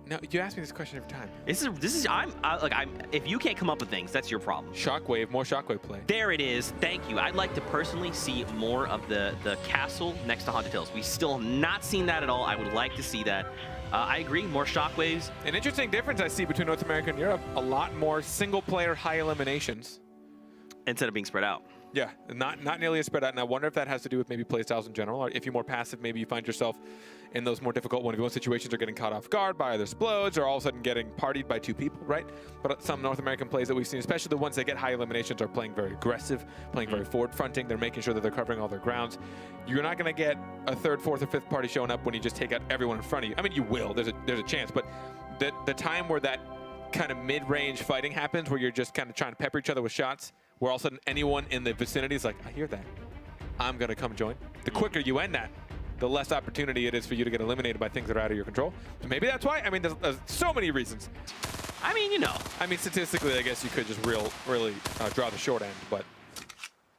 No, you ask me this question every time. This is I'm if you can't come up with things, that's your problem. Shockwave, more Shockwave play. There it is. Thank you. I'd like to personally see more of the castle next to Haunted Hills. We still have not seen that at all. I would like to see that. I agree, more Shockwaves. An interesting difference I see between North America and Europe, a lot more single-player high eliminations. Instead of being spread out. Yeah, not nearly as spread out. And I wonder if that has to do with maybe playstyles in general, or if you're more passive, maybe you find yourself in those more difficult 1v1 situations or getting caught off guard by either explodes or all of a sudden getting partied by 2 people, right? But some North American plays that we've seen, especially the ones that get high eliminations, are playing very aggressive, playing very forward-fronting. They're making sure that they're covering all their grounds. You're not going to get a 3rd, 4th, or 5th party showing up when you just take out everyone in front of you. I mean, you will. There's a chance, but the time where that kind of mid-range fighting happens, where you're just kind of trying to pepper each other with shots, where all of a sudden anyone in the vicinity is like, I hear that, I'm going to come join. The quicker you end that, the less opportunity it is for you to get eliminated by things that are out of your control. So maybe that's why. I mean, there's so many reasons. I mean, you know. I mean, statistically, I guess you could just really draw the short end, but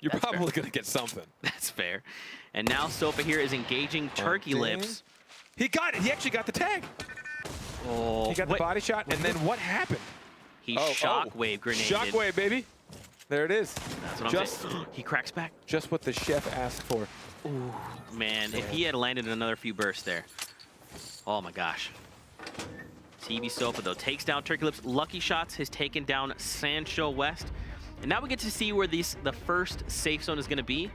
you're probably going to get something. That's fair. And now Sofa here is engaging Turkey Lips. He got it. He actually got the tag. Oh, he got the body shot, and then what happened? He shockwave grenaded. Shockwave, baby. There it is. That's what I'm saying. He cracks back. Just what the chef asked for. Ooh, man, if he had landed another few bursts there. Oh my gosh. TV Sofa though takes down Turkey Lips. Lucky Shots has taken down Sancho West. And now we get to see where the first safe zone is going to be.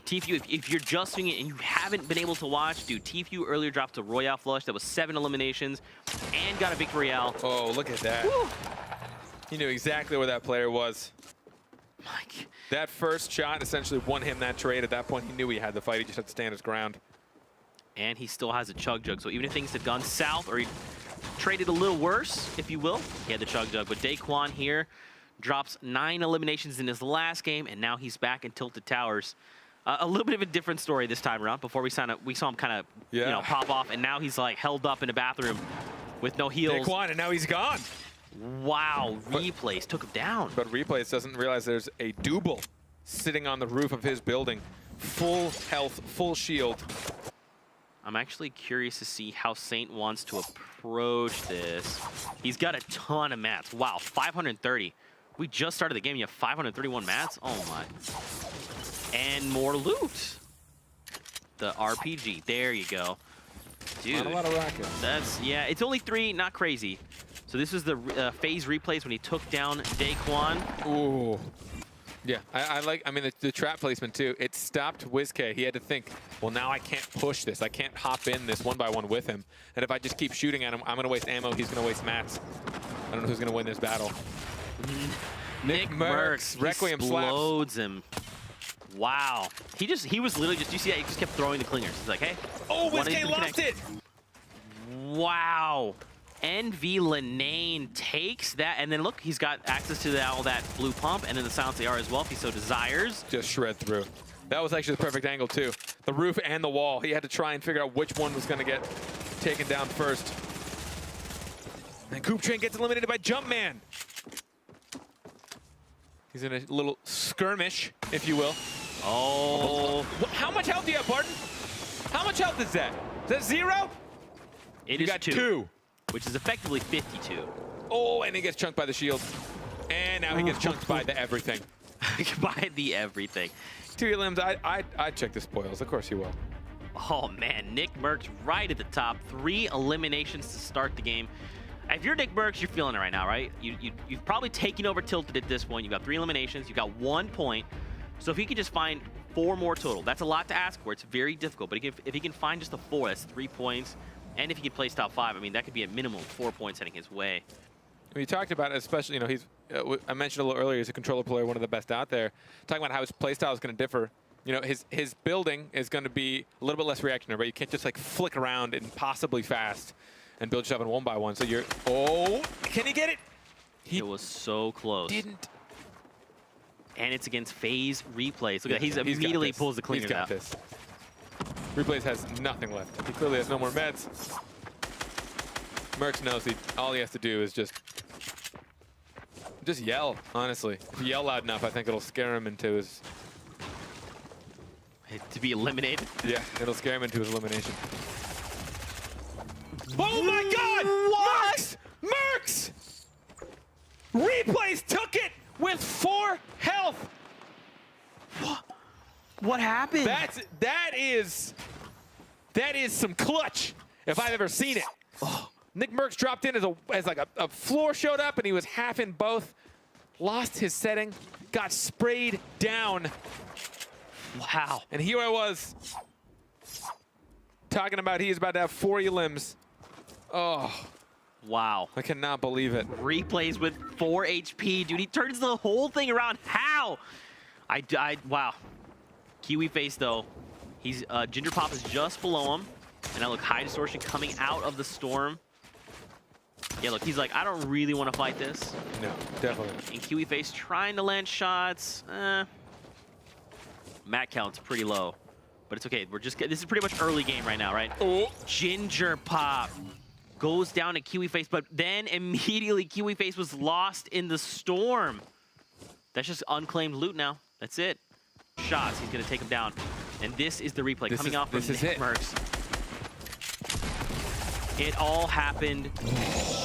Tfue, if you're just doing it and you haven't been able to watch, dude, Tfue earlier dropped a Royale flush that was 7 eliminations and got a Victory Royale. Oh, look at that. Woo. He knew exactly where that player was. Mike. That first shot essentially won him that trade. At that point, he knew he had the fight. He just had to stand his ground. And he still has a Chug Jug. So even if things had gone south or he traded a little worse, if you will, he had the Chug Jug. But Daquan here drops 9 eliminations in his last game, and now he's back in Tilted Towers. A little bit of a different story this time around. Before we saw him kind of pop off, and now he's like held up in a bathroom with no heals. Daquan, and now he's gone. Wow, Replays took him down. But Replays doesn't realize there's a double sitting on the roof of his building. Full health, full shield. I'm actually curious to see how Saint wants to approach this. He's got a ton of mats. Wow, 530. We just started the game. You have 531 mats? Oh my. And more loot. The RPG. There you go. Dude. Not a lot of rockets. That's, yeah, it's only 3, not crazy. So this was the phase replays when he took down Daquan. Ooh. Yeah, I mean, the trap placement too. It stopped WizK. He had to think, well, now I can't push this. I can't hop in this 1-by-1 with him. And if I just keep shooting at him, I'm going to waste ammo. He's going to waste mats. I don't know who's going to win this battle. Nick Mercs. Requiem explodes him. Wow. He was literally just, you see that? He just kept throwing the clingers. He's like, hey. Oh, WizK lost it. Wow. NV Linane takes that, and then look, he's got access to all that blue pump, and then the Silence AR as well, if he so desires. Just shred through. That was actually the perfect angle, too. The roof and the wall. He had to try and figure out which one was going to get taken down first. And Coop Train gets eliminated by Jumpman. He's in a little skirmish, if you will. Oh. How much health do you have, Barton? How much health is that? Is that 0? You got 2. Which is effectively 52. Oh, and he gets chunked by the shield. And now he gets chunked by the everything. By the everything. 2 elims, I'd check the spoils. Of course you will. Oh, man. Nick Mercs right at the top. 3 eliminations to start the game. If you're Nick Mercs, you're feeling it right now, right? You've probably taken over Tilted at this point. You've got 3 eliminations. You've got 1 point. So if he could just find 4 more total, that's a lot to ask for. It's very difficult. But if he can find just a 4, that's 3 points. And if he could place top 5, I mean, that could be a minimum of 4 points heading his way. We talked about it, especially, you know, he's, I mentioned a little earlier, he's a controller player, one of the best out there. Talking about how his playstyle is going to differ. You know, his building is going to be a little bit less reactionary, right? You can't just like flick around impossibly fast and build yourself in 1-by-1. So you're, oh, can he get it? It was so close. Didn't. And it's against phase replays. Look at that, he's immediately pulls the cleaners out. He's got this. Replays has nothing left. He clearly has no more meds. Mercs knows all he has to do is just yell, honestly. If you yell loud enough, I think it'll scare him into his... To be eliminated? Yeah, it'll scare him into his elimination. Oh my God! What? Mercs! Replays took it with 4 health. What happened? That is some clutch if I've ever seen it. Oh. Nick Mercs dropped in as like a floor showed up and he was half in both. Lost his setting, got sprayed down. Wow. And here I was talking about he's about to have 4 elims. Oh. Wow. I cannot believe it. Replays with 4 HP, dude. He turns the whole thing around. How? Wow. Kiwi face though. He's Ginger Pop is just below him, and I look high distortion coming out of the storm. Yeah, look, he's like, I don't really want to fight this. No, definitely. And Kiwi face trying to land shots. Mat count's pretty low, but it's okay. This is pretty much early game right now, right? Oh. Ginger Pop goes down to Kiwi face, but then immediately Kiwi face was lost in the storm. That's just unclaimed loot now. That's it. Shots, he's gonna take him down. And this is the replay coming off from Nick Mercs. It all happened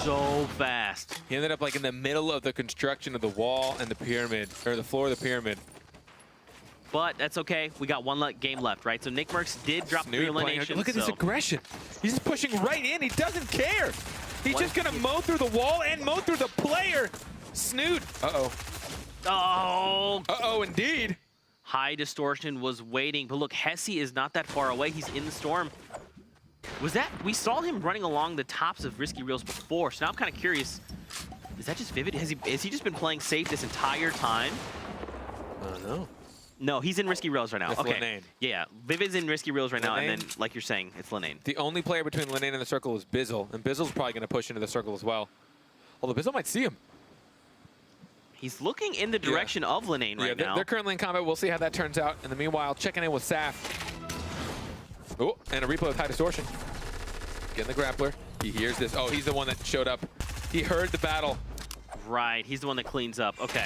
so fast. He ended up like in the middle of the construction of the wall and the pyramid, or the floor of the pyramid. But that's okay. We got 1 game left, right? So Nick Mercs did drop 3 eliminations. Look at this aggression. He's just pushing right in. He doesn't care. He's just gonna mow through the wall and mow through the player. Snoot. Uh-oh. Oh. Uh-oh, indeed. High distortion was waiting, but look, Hesse is not that far away. He's in the storm. Was that, we saw him running along the tops of Risky Reels before, so now I'm kind of curious. Is that just Vivid? Has he just been playing safe this entire time? No. No, he's in Risky Reels right now. It's okay. Linane. Yeah, Vivid's in Risky Reels right now, Linane. and then, like you're saying, it's Linane. The only player between Linane and the circle is Bizzle, and Bizzle's probably going to push into the circle as well. Although Bizzle might see him. He's looking in the direction of Linane right now. They're currently in combat. We'll see how that turns out. In the meanwhile, checking in with Saf. Oh, and a replay with high distortion. Getting the grappler. He hears this. Oh, he's the one that showed up. He heard the battle. Right, he's the one that cleans up. Okay.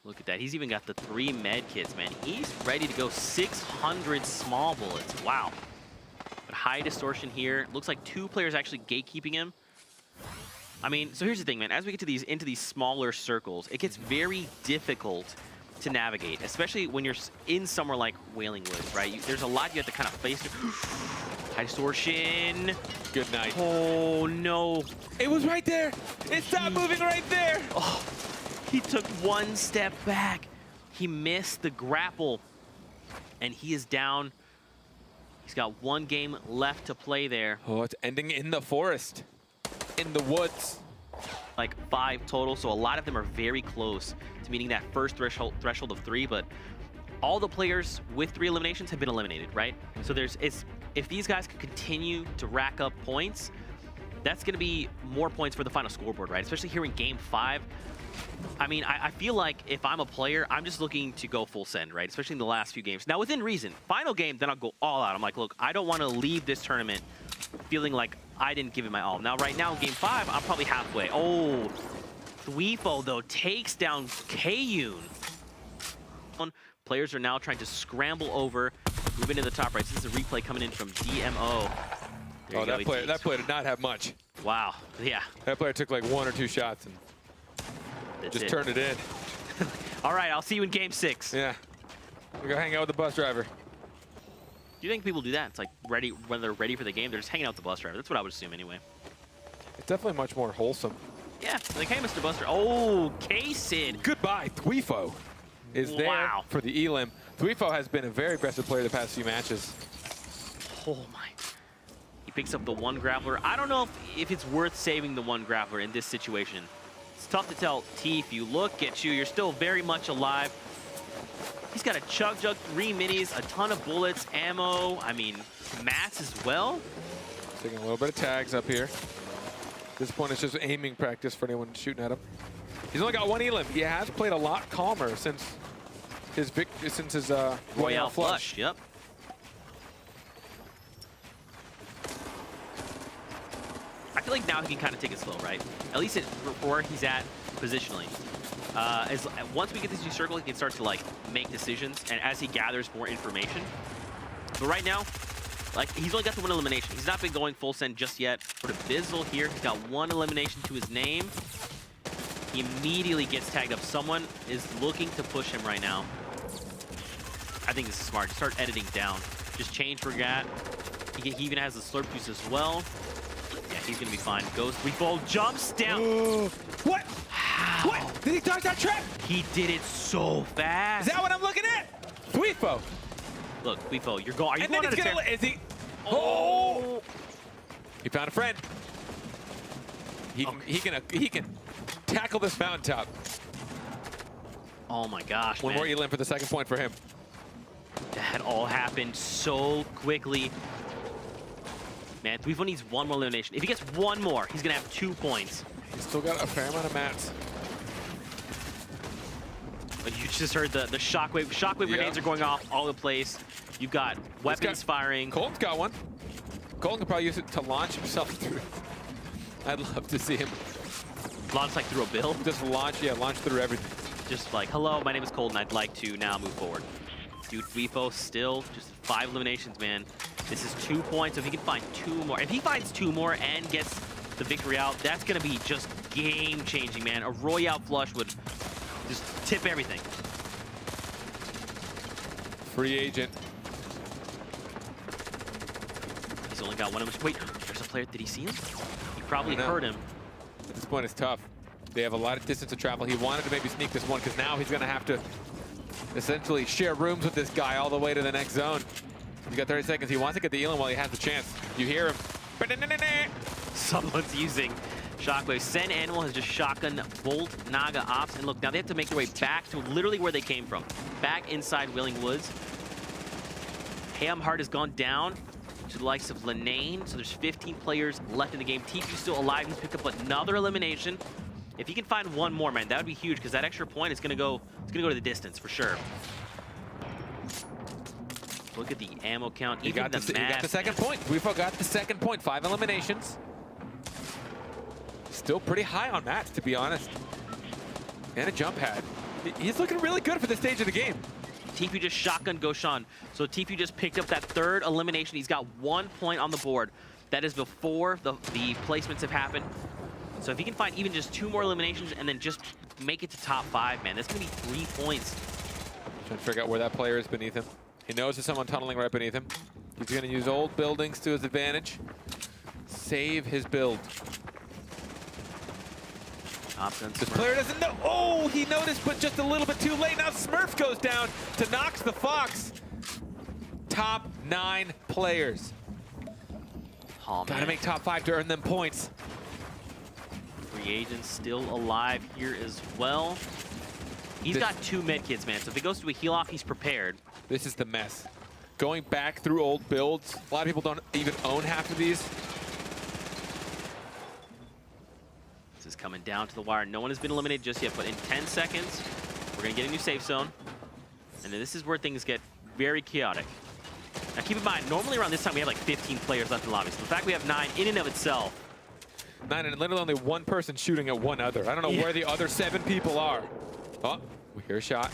Look at that. He's even got the 3 med kits, man. He's ready to go 600 small bullets. Wow. But high distortion here. Looks like 2 players actually gatekeeping him. I mean, so here's the thing, man. As we get to into these smaller circles, it gets very difficult to navigate, especially when you're in somewhere like Wailing Woods, right? There's a lot you have to kind of face. High distortion. Good night. Oh, no. It was right there. It stopped moving right there. Oh, he took 1 step back. He missed the grapple, and he is down. He's got 1 game left to play there. Oh, it's ending in the forest. In the woods. Like 5 total, so a lot of them are very close to meeting that first threshold of 3, but all the players with 3 eliminations have been eliminated, right? So if these guys can continue to rack up points, that's going to be more points for the final scoreboard, right? Especially here in game 5. I mean, I feel like if I'm a player, I'm just looking to go full send, right? Especially in the last few games. Now, within reason. Final game, then I'll go all out. I'm like, look, I don't want to leave this tournament feeling like I didn't give it my all. Now, right now, in game 5, I'm probably halfway. Oh, Tfue, though, takes down yiou. Players are now trying to scramble over, move into the top right. This is a replay coming in from DMO. Oh, that player did not have much. Wow, yeah. That player took like 1 or 2 shots and just turned it in. All right, I'll see you in game 6. Yeah. We go hang out with the bus driver. Do you think people do that? It's like when they're ready for the game, they're just hanging out with the bus driver. That's what I would assume anyway. It's definitely much more wholesome. Yeah, like, hey, Mr. Buster. Oh, K-Sid. Goodbye, Tfue is there for the elim. Tfue has been a very aggressive player the past few matches. Oh my. He picks up the 1 grappler. I don't know if it's worth saving the 1 grappler in this situation. It's tough to tell. Tfue, look at you. You're still very much alive. He's got a chug jug, 3 minis, a ton of bullets, ammo. I mean, mats as well. Taking a little bit of tags up here. At this point, it's just aiming practice for anyone shooting at him. He's only got 1 elim. He has played a lot calmer since his Royale flush. Yep. I feel like now he can kind of take it slow, right? At least where he's at positionally. Once we get this new circle, he can start to like make decisions, and as he gathers more information. But right now, Like, he's only got the one elimination. He's not been going full send just yet. But Abyssal here, he's got one elimination to his name. He immediately gets tagged up. Someone is looking to push him right now. I think this is smart. Just start editing down. Just change greate. He even has the slurp juice as well. Yeah, he's gonna be fine. Goes Tfue, jumps down. What? How? What? Did he dodge that trap? He did it so fast. Is that what I'm looking at? Tfue. Look, Tfue, you're going. Are you And going then on he's a gonna. tear? Is he? Oh! He found a friend. He can tackle this mountaintop. Oh my gosh, One man. more elim for the second point for him. That all happened so quickly. Man, Tfue needs one more elimination. If he gets one more, he's gonna have 2 points. He's still got a fair amount of mats. But you just heard the shockwave. Shockwave grenades are going off all over the place. You've got weapons firing. Colton's got one. Colton could probably use it to launch himself through. I'd love to see him Launch like through a build. just launch through everything. Just like, hello, my name is Colton. I'd like to now move forward. Dude, Tfue still just 5 eliminations, man. This is 2 points. If he can find 2 more, if he finds 2 more and gets the victory out, that's gonna be just game-changing, man. A Royale flush would just tip everything. Free agent. He's only got one of them. Wait, there's a player. Did he see him? He probably heard him. At this point, it's tough. They have a lot of distance to travel. He wanted to maybe sneak this one because now he's going to have to essentially share rooms with this guy all the way to the next zone. He's got 30 seconds. He wants to get the elim while he has the chance. You hear him. Someone's using Shockwave. Sen Animal has just shotgun Bolt Naga Ops. And look, now they have to make their way back to literally where they came from. Back inside Wailing Woods. Ham Heart has gone down to the likes of Lenane. So there's 15 players left in the game. Tfue's still alive. He's picked up another elimination. If he can find one more, man, that would be huge because that extra point is gonna go to the distance for sure. Look at the ammo count. He got the second point. Tfue got the second point. 5 eliminations. Still pretty high on mats, to be honest. And a jump pad. He's looking really good for this stage of the game. Tfue just shotgun Goshan. So Tfue just picked up that 3rd elimination. He's got 1 point on the board. That is before the placements have happened. So if he can find even just 2 more eliminations and then just make it to top 5, man, that's gonna be 3 points. Trying to figure out where that player is beneath him. He knows there's someone tunneling right beneath him. He's gonna use old buildings to his advantage. Save his build. This player doesn't know. Oh, he noticed, but just a little bit too late. Now Smurf goes down to Nox the Fox. Top 9 players. Oh, Gotta make top 5 to earn them points. Free agent still alive here as well. He's got 2 medkits, man. So if he goes to a heal off, he's prepared. This is the mess. Going back through old builds. A lot of people don't even own half of these. This is coming down to the wire. No one has been eliminated just yet, but in 10 seconds, we're gonna get a new safe zone. And then this is where things get very chaotic. Now keep in mind, normally around this time we have like 15 players left in the lobby. So the fact we have 9 in and of itself. 9 and literally only 1 person shooting at one other. I don't know where the other 7 people are. Oh, we hear a shot.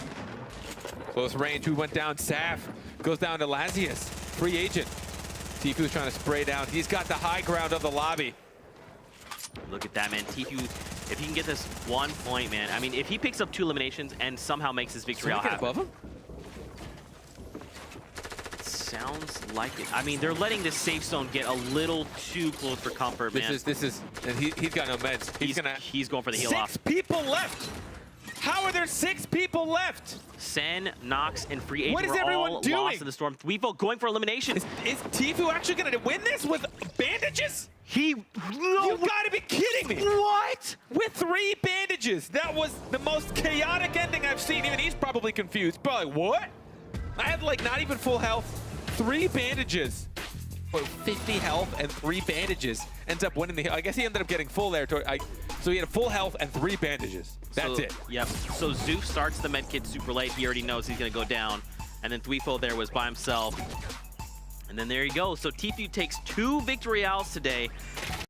Close range, who went down? Saf goes down to Lazius. Free agent. Tfue's trying to spray down. He's got the high ground of the lobby. Look at that, man. Tfue, if he can get this 1 point, man. I mean, if he picks up 2 eliminations and somehow makes his victory out happen. Above him? Sounds like it. I mean, they're letting this safe zone get a little too close for comfort, man. This is, and he's got no meds. He's going for the heal off. 6 people left. How are there 6 people left? Sen, Nox, and Free Agent What is were everyone all doing? lost in the storm. Tfue going for elimination. Is Tfue actually going to win this with bandages? You No, gotta be kidding me. what? With 3 bandages. That was the most chaotic ending I've seen. Even he's probably confused. Probably, what? I had like not even full health. 3 bandages. 50 health and 3 bandages. Ends up winning the, I guess he ended up getting full there. So he had a full health and 3 bandages. That's it. Yep. So Zoof starts the medkit super late. He already knows he's gonna go down. And then Tfue there was by himself. And then there you go. So Tfue takes 2 Victory Royales today.